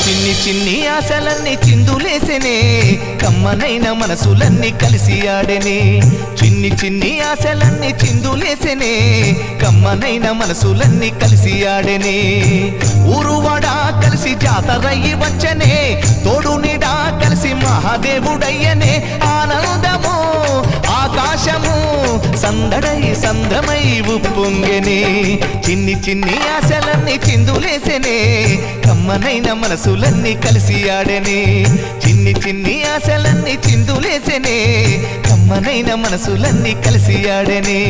చిన్ని చిన్ని ఆశలన్నీ చిందులేసెనే కమ్మనైన మనసులన్నీ కలిసి ఆడెనే చిన్ని చిన్ని ఆశలన్నీ చిందులేసెనే కమ్మనైన మనసులన్నీ కలిసి ఆడెనే ఊరువాడా కలిసి జాతరయ్యి వచ్చనే తోడు నీడా కలిసి మహాదేవుడయ్యనే ఆనందము ఆకాశము సందడై సంద్రమై ఉప్పొంగెనే చిన్ని చిన్ని ఆశలన్నీ చిందులేసెనే కమ్మనైన మనసులన్నీ కలిసి ఆడెనే చిన్ని చిన్ని ఆశలన్నీ చిందులేసెనే కమ్మనైన మనసులన్నీ కలిసి ఆడెనే